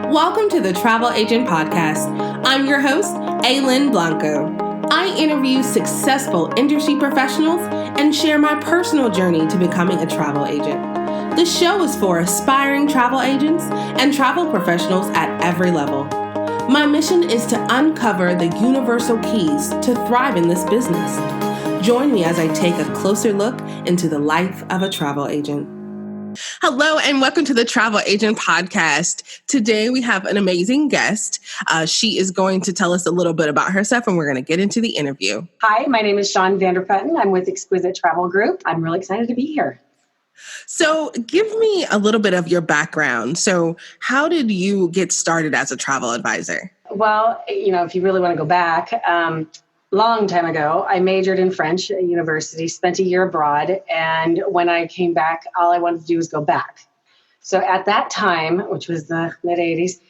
Welcome to the Travel Agent Podcast. I'm your host, Aylin Blanco. I interview successful industry professionals and share my personal journey to becoming a travel agent. The show is for aspiring travel agents and travel professionals at every level. My mission is to uncover the universal keys to thrive in this business. Join me as I take a closer look into the life of a travel agent. Hello, and welcome to the Travel Agent Podcast. Today, we have an amazing guest. She is going to tell us a little bit about herself, and we're going to get into the interview. Hi, my name is Shawn Van Der Putten. I'm with Exquisite Travel Group. I'm really excited to be here. So give me a little bit of your background. So how did you get started as a travel advisor? Well, if you really want to go back, long time ago, I majored in French at university, spent a year abroad. And when I came back, all I wanted to do was go back. So at that time, which was the mid 80s,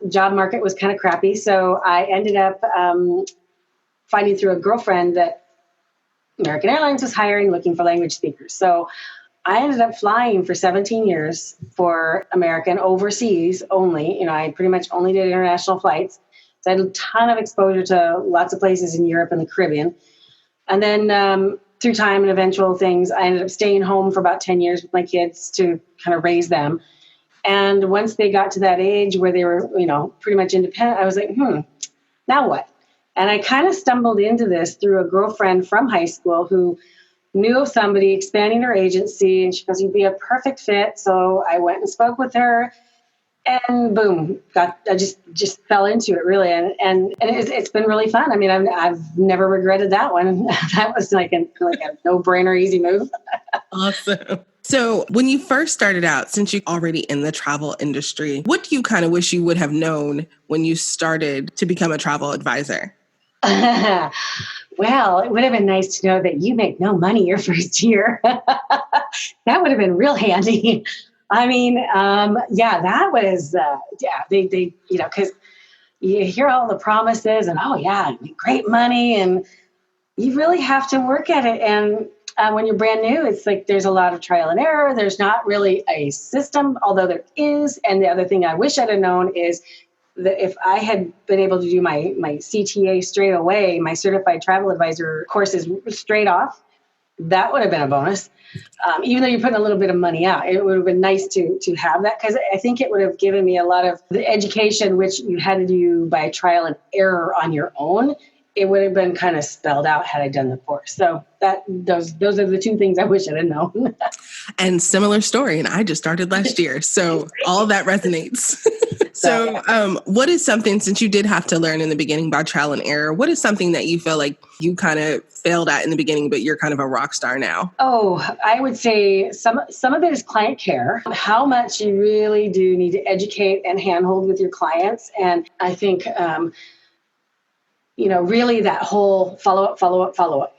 job market was kind of crappy. So I ended up finding through a girlfriend that American Airlines was hiring, looking for language speakers. So I ended up flying for 17 years for American overseas only. I pretty much only did international flights. So I had a ton of exposure to lots of places in Europe and the Caribbean. And then through time and eventual things, I ended up staying home for about 10 years with my kids to kind of raise them. And once they got to that age where they were, pretty much independent, I was like, now what? And I kind of stumbled into this through a girlfriend from high school who knew of somebody expanding her agency. And she goes, you'd be a perfect fit. So I went and spoke with her. And boom, I just fell into it really, and it's been really fun. I mean, I've never regretted that one. That was like a no-brainer, easy move. Awesome. So when you first started out, since you're already in the travel industry, what do you kind of wish you would have known when you started to become a travel advisor? Well, it would have been nice to know that you make no money your first year. That would have been real handy. I mean, that was, they because you hear all the promises and, great money, and you really have to work at it. And when you're brand new, it's like there's a lot of trial and error. There's not really a system, although there is. And the other thing I wish I'd have known is that if I had been able to do my CTA straight away, my Certified Travel Advisor courses straight off, that would have been a bonus. Even though you're putting a little bit of money out, it would have been nice to have that, because I think it would have given me a lot of the education, which you had to do by trial and error on your own. It would have been kind of spelled out had I done the course. So those are the two things I wish I had known. And similar story. And I just started last year. So all of that resonates. So what is something, since you did have to learn in the beginning by trial and error, what is something that you feel like you kind of failed at in the beginning, but you're kind of a rock star now? Oh, I would say some of it is client care, how much you really do need to educate and handhold with your clients. And I think, really that whole follow up.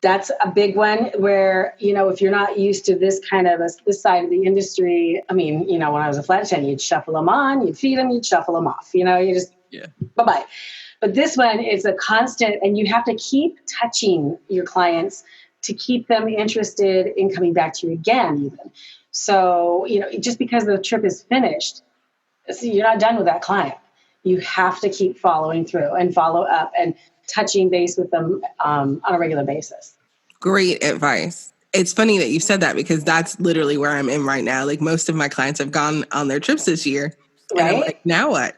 That's a big one where, if you're not used to this kind of this side of the industry, I mean, when I was a flight attendant, you'd shuffle them on, you'd feed them, you'd shuffle them off, you just, bye-bye. But this one is a constant, and you have to keep touching your clients to keep them interested in coming back to you again, even. So, just because the trip is finished, you're not done with that client. You have to keep following through and follow up and touching base with them on a regular basis. Great advice. It's funny that you said that, because that's literally where I'm in right now. Like, most of my clients have gone on their trips this year. And right? I'm like, now what?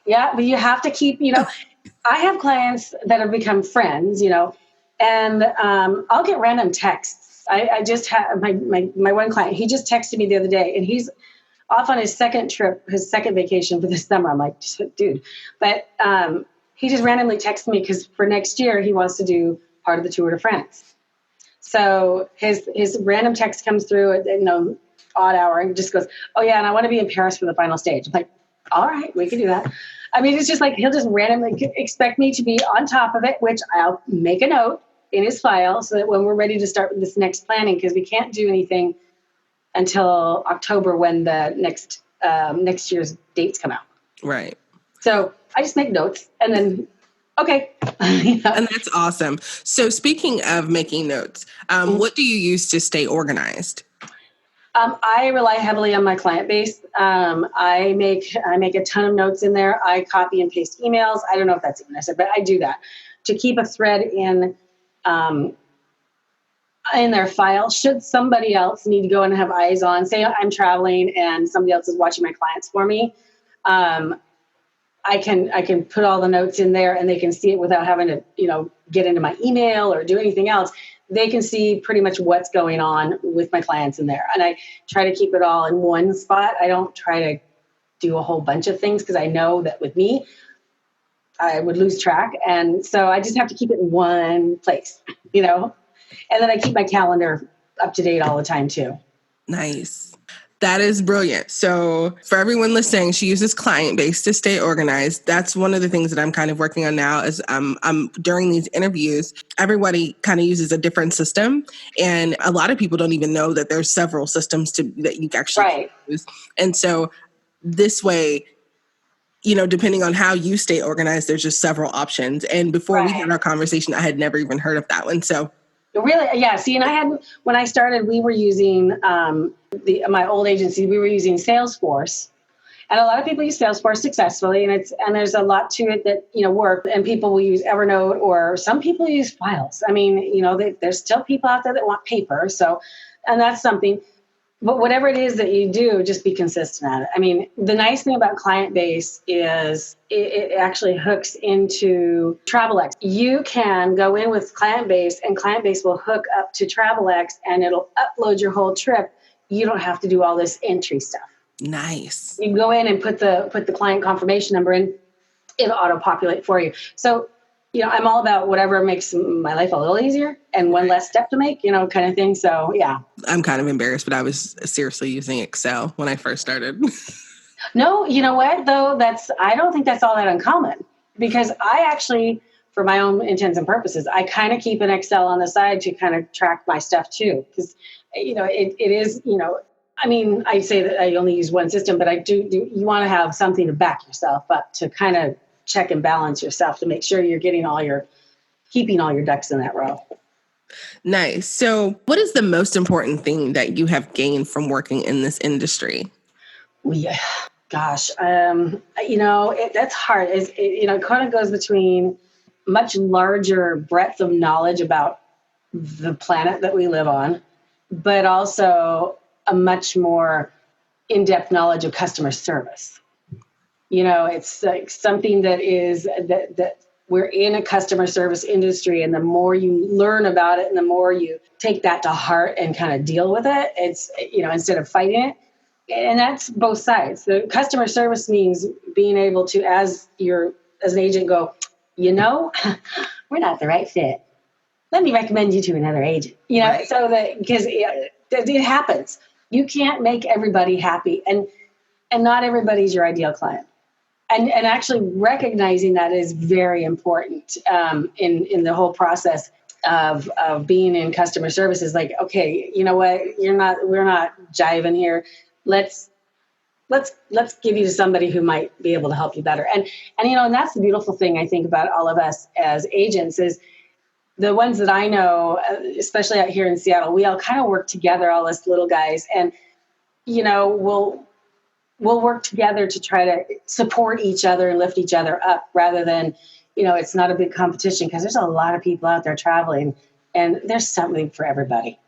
Yeah, but you have to keep, I have clients that have become friends, and I'll get random texts. I just had my one client, he just texted me the other day, and he's off on his second trip, his second vacation for this summer. I'm like, dude, but he just randomly texted me because for next year, he wants to do part of the Tour de France. So his random text comes through at, odd hour, and just goes, oh yeah, and I want to be in Paris for the final stage. I'm like, all right, we can do that. I mean, it's just like, he'll just randomly expect me to be on top of it, which I'll make a note in his file so that when we're ready to start with this next planning, because we can't do anything until October when the next year's dates come out. Right. So I just make notes and then, okay. And that's awesome. So speaking of making notes, what do you use to stay organized? I rely heavily on my client base. I make a ton of notes in there. I copy and paste emails. I don't know if that's even necessary, but I do that to keep a thread in their file. Should somebody else need to go and have eyes on, say I'm traveling and somebody else is watching my clients for me, I can put all the notes in there and they can see it without having to, get into my email or do anything else. They can see pretty much what's going on with my clients in there. And I try to keep it all in one spot. I don't try to do a whole bunch of things because I know that with me, I would lose track. And so I just have to keep it in one place, and then I keep my calendar up to date all the time too. Nice. That is brilliant. So for everyone listening, she uses Clientbase to stay organized. That's one of the things that I'm kind of working on now is I'm during these interviews, everybody kind of uses a different system. And a lot of people don't even know that there's several systems that you actually use. And so this way, depending on how you stay organized, there's just several options. And before we had our conversation, I had never even heard of that one. So really, yeah. See, and when I started, we were using my old agency. We were using Salesforce, and a lot of people use Salesforce successfully, and there's a lot to it that work. And people will use Evernote, or some people use files. I mean, there's still people out there that want paper. So, and that's something. But whatever it is that you do, just be consistent at it. I mean, the nice thing about Clientbase is it actually hooks into TravelX. You can go in with Clientbase, and Clientbase will hook up to TravelX, and it'll upload your whole trip. You don't have to do all this entry stuff. Nice. You go in and put the client confirmation number in. It'll auto-populate for you. So, I'm all about whatever makes my life a little easier and one less step to make, kind of thing. So, yeah. I'm kind of embarrassed, but I was seriously using Excel when I first started. No, you know what, though? I don't think that's all that uncommon, because I actually, for my own intents and purposes, I kind of keep an Excel on the side to kind of track my stuff too. Because, it is, I mean, I say that I only use one system, but I do you want to have something to back yourself up, to kind of check and balance yourself, to make sure you're keeping all your ducks in that row. Nice. So what is the most important thing that you have gained from working in this industry? Yeah, gosh, that's hard. It kind of goes between much larger breadth of knowledge about the planet that we live on, but also a much more in-depth knowledge of customer service. It's like something that we're in a customer service industry, and the more you learn about it and the more you take that to heart and kind of deal with it, it's, instead of fighting it. And that's both sides. The customer service means being able to, as an agent, go, we're not the right fit. Let me recommend you to another agent. Right. So that, because it happens. You can't make everybody happy, and not everybody's your ideal client. And actually recognizing that is very important in the whole process of being in customer service. Is like, okay, you know what? We're not jiving here. Let's give you to somebody who might be able to help you better. And that's the beautiful thing I think about all of us as agents is the ones that I know, especially out here in Seattle, we all kind of work together, all us little guys, and we'll work together to try to support each other and lift each other up, rather than, it's not a big competition, because there's a lot of people out there traveling, and there's something for everybody.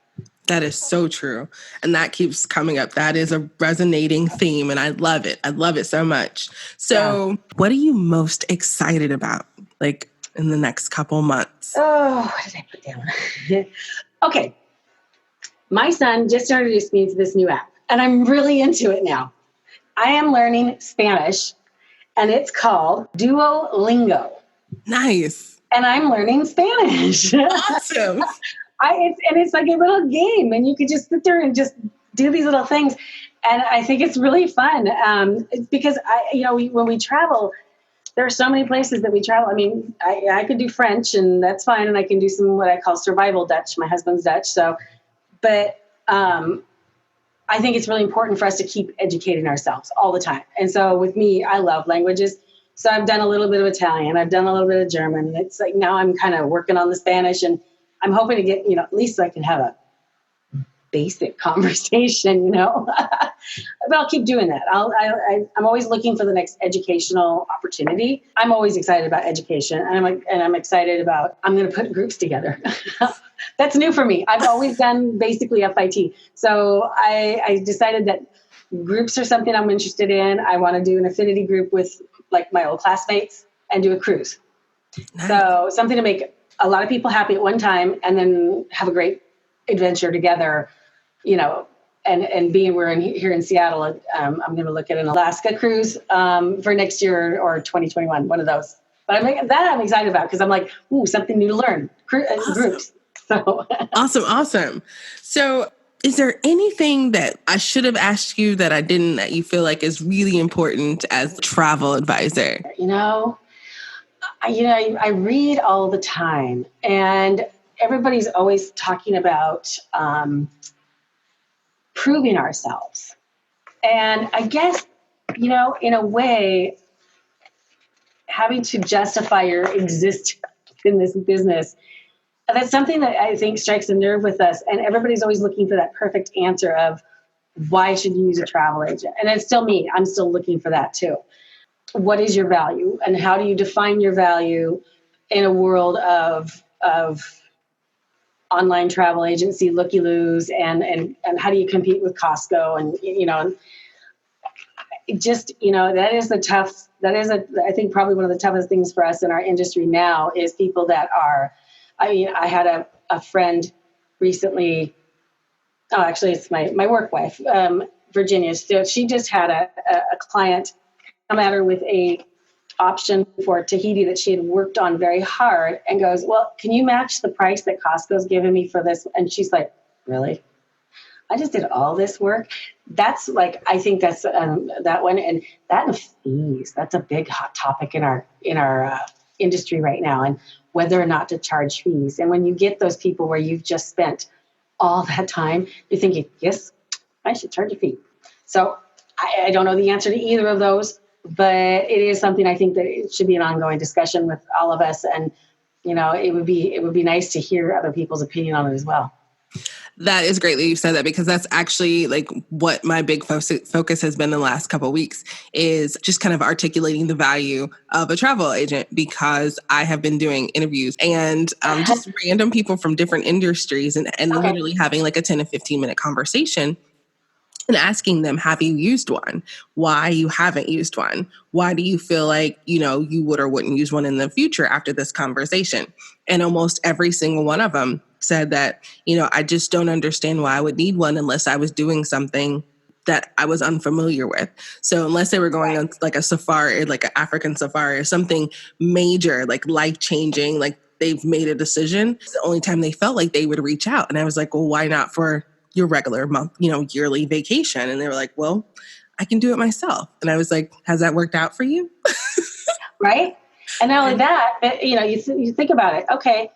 That is so true. And that keeps coming up. That is a resonating theme, and I love it. I love it so much. So What are you most excited about, like, in the next couple months? Oh, what did I put down? Okay. My son just introduced me to this new app, and I'm really into it now. I am learning Spanish, and it's called Duolingo. Nice. And I'm learning Spanish. Awesome. It's like a little game, and you could just sit there and just do these little things. And I think it's really fun because when we travel, there are so many places that we travel. I mean, I could do French, and that's fine. And I can do some what I call survival Dutch. My husband's Dutch. But I think it's really important for us to keep educating ourselves all the time. And so with me, I love languages. So I've done a little bit of Italian. I've done a little bit of German. And it's like now I'm kind of working on the Spanish, and I'm hoping to get, at least so I can have basic conversation, but I'll keep doing that. I'm always looking for the next educational opportunity. I'm always excited about education, and I'm excited about, I'm going to put groups together. That's new for me. I've always done basically FIT. So I decided that groups are something I'm interested in. I want to do an affinity group with like my old classmates and do a cruise. Nice. So something to make a lot of people happy at one time and then have a great adventure together, and being here in Seattle, I'm going to look at an Alaska cruise for next year or 2021, one of those. But I'm excited about because I'm like, ooh, something new to learn. Awesome. Groups. So Awesome. So is there anything that I should have asked you that I didn't, that you feel like is really important as a travel advisor? I read all the time, and everybody's always talking about proving ourselves. And I guess, in a way, having to justify your existence in this business, that's something that I think strikes a nerve with us. And everybody's always looking for that perfect answer of why should you use a travel agent? And it's still me. I'm still looking for that too. What is your value, and how do you define your value in a world of online travel agency looky-loos, and how do you compete with Costco, and I think probably one of the toughest things for us in our industry now is people that are, I had a friend recently, actually it's my work wife, Virginia. So she just had a client come at her with a option for Tahiti that she had worked on very hard, and goes, well, can you match the price that Costco's given me for this? And she's like, really? I just did all this work. That's like, I think that's that one, and that and fees. That's a big hot topic in our industry right now, and whether or not to charge fees. And when you get those people where you've just spent all that time, you're thinking, yes, I should charge a fee. So I don't know the answer to either of those, but it is something I think that it should be an ongoing discussion with all of us. And, it would be nice to hear other people's opinion on it as well. That is great that you said that, because that's actually like what my big focus has been the last couple of weeks, is just kind of articulating the value of a travel agent, because I have been doing interviews and just random people from different industries and literally having like a 10 to 15 minute conversation and asking them, have you used one? Why you haven't used one? Why do you feel like, you would or wouldn't use one in the future after this conversation? And almost every single one of them said that, I just don't understand why I would need one unless I was doing something that I was unfamiliar with. So unless they were going on like a safari, like an African safari or something major, like life-changing, like they've made a decision, it's the only time they felt like they would reach out. And I was like, well, why not for your regular month, yearly vacation? And they were like, well, I can do it myself. And I was like, has that worked out for you? Right. And not only that, but, you think about it. Okay.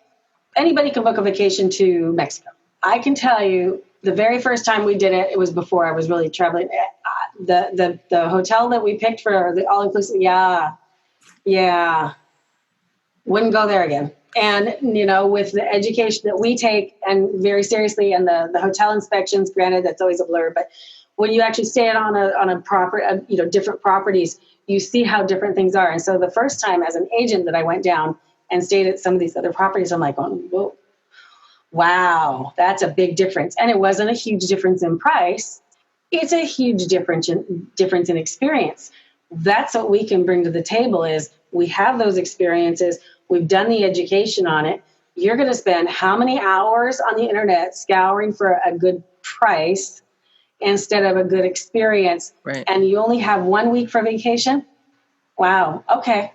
Anybody can book a vacation to Mexico. I can tell you the very first time we did it, it was before I was really traveling. The hotel that we picked for the all-inclusive. Yeah. Wouldn't go there again. And, with the education that we take and very seriously, and the hotel inspections, granted, that's always a blur, but when you actually stay on a proper, different properties, you see how different things are. And so the first time as an agent that I went down and stayed at some of these other properties, I'm like, whoa, wow, that's a big difference. And it wasn't a huge difference in price. It's a huge difference in experience. That's what we can bring to the table, is we have those experiences. We've done the education on it. You're going to spend how many hours on the internet scouring for a good price instead of a good experience? Right. And you only have 1 week for vacation? Wow. Okay.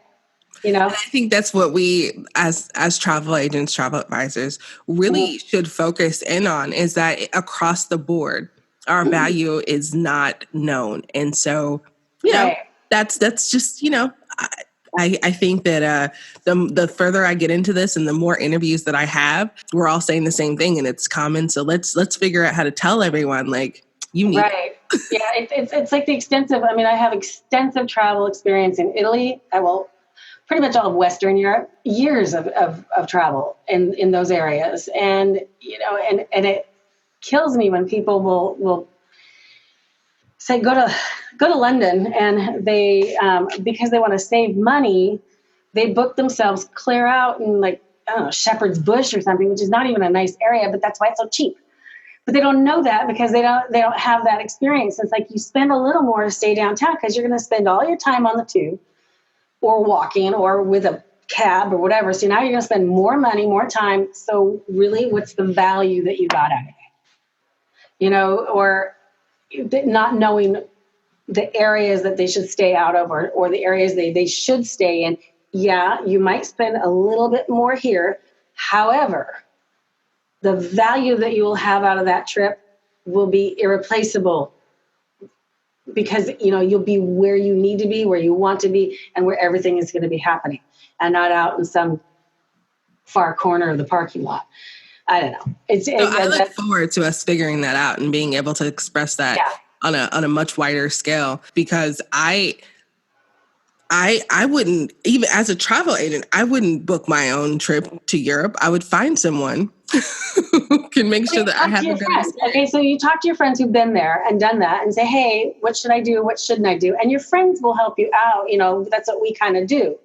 And I think that's what we, as travel agents, travel advisors, really should focus in on, is that across the board, our value is not known. And so, that's just, I think that the further I get into this and the more interviews that I have, we're all saying the same thing, and it's common. So let's figure out how to tell everyone, like, you need it. Yeah, it's like the extensive. I mean, I have extensive travel experience in Italy. Pretty much all of Western Europe, years of travel in those areas, and kills me when people will say go to London, and they because they want to save money, they book themselves clear out in like, I don't know, Shepherd's Bush or something, which is not even a nice area, but that's why it's so cheap. But they don't know that because they don't have that experience. It's like you spend a little more to stay downtown because you're going to spend all your time on the tube or walking or with a cab or whatever. So now you're going to spend more money, more time. So really, what's the value that you got out of it? You know, or not knowing the areas that they should stay out of, or the areas they should stay in. Yeah, you might spend a little bit more here. However, the value that you will have out of that trip will be irreplaceable, because, you know, you'll be where you need to be, where you want to be, and where everything is going to be happening, and not out in some far corner of the parking lot. I don't know. I look forward to us figuring that out and being able to express that on a much wider scale, because I wouldn't, even as a travel agent, I wouldn't book my own trip to Europe. I would find someone who can make sure that I have a good experience. Okay, so you talk to your friends who've been there and done that and say, hey, what should I do? What shouldn't I do? And your friends will help you out. You know, that's what we kind of do.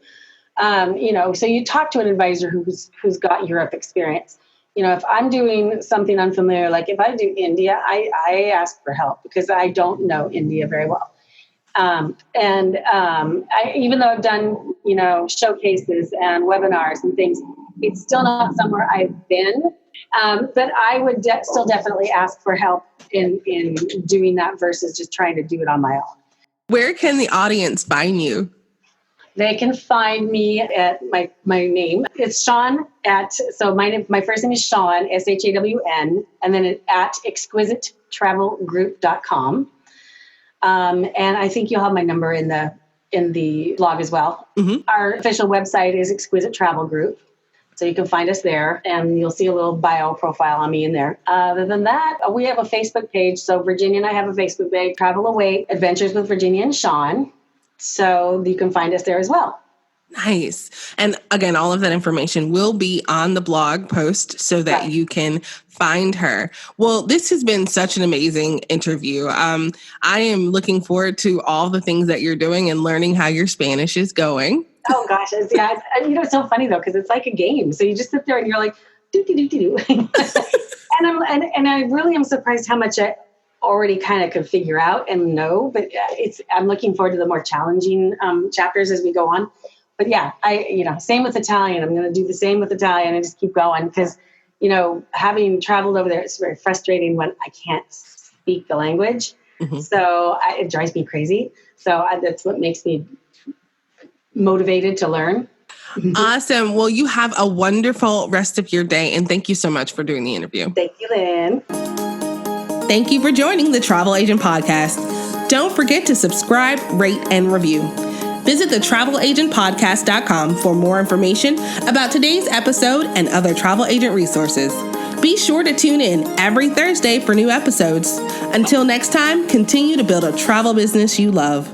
You know, so you talk to an advisor who's got Europe experience. You know, if I'm doing something unfamiliar, like if I do India, I ask for help because I don't know India very well. Even though I've done, you know, showcases and webinars and things, it's still not somewhere I've been. But I would still definitely ask for help in doing that versus just trying to do it on my own. Where can the audience find you? They can find me at my name. It's Shawn my first name is Shawn, SHAWN, and then at exquisitetravelgroup.com. And I think you'll have my number in the blog as well. Mm-hmm. Our official website is Exquisite Travel Group. So you can find us there, and you'll see a little bio profile on me in there. Other than that, we have a Facebook page. So Virginia and I have a Facebook page, Travel Away Adventures with Virginia and Shawn. So you can find us there as well. Nice. And again, all of that information will be on the blog post so that you can find her. Well, this has been such an amazing interview. I am looking forward to all the things that you're doing and learning how your Spanish is going. Oh gosh. Yeah. You know, it's so funny though, because it's like a game. So you just sit there and you're like, do. And I really am surprised how much I already kind of could figure out and know, but I'm looking forward to the more challenging chapters as we go on. But yeah, same with Italian. I'm going to do the same with Italian and just keep going because, you know, having traveled over there, it's very frustrating when I can't speak the language. Mm-hmm. So it drives me crazy. So that's what makes me motivated to learn. Awesome. Well, you have a wonderful rest of your day. And thank you so much for doing the interview. Thank you, Lynn. Thank you for joining the Travel Agent Podcast. Don't forget to subscribe, rate, and review. Visit thetravelagentpodcast.com for more information about today's episode and other travel agent resources. Be sure to tune in every Thursday for new episodes. Until next time, continue to build a travel business you love.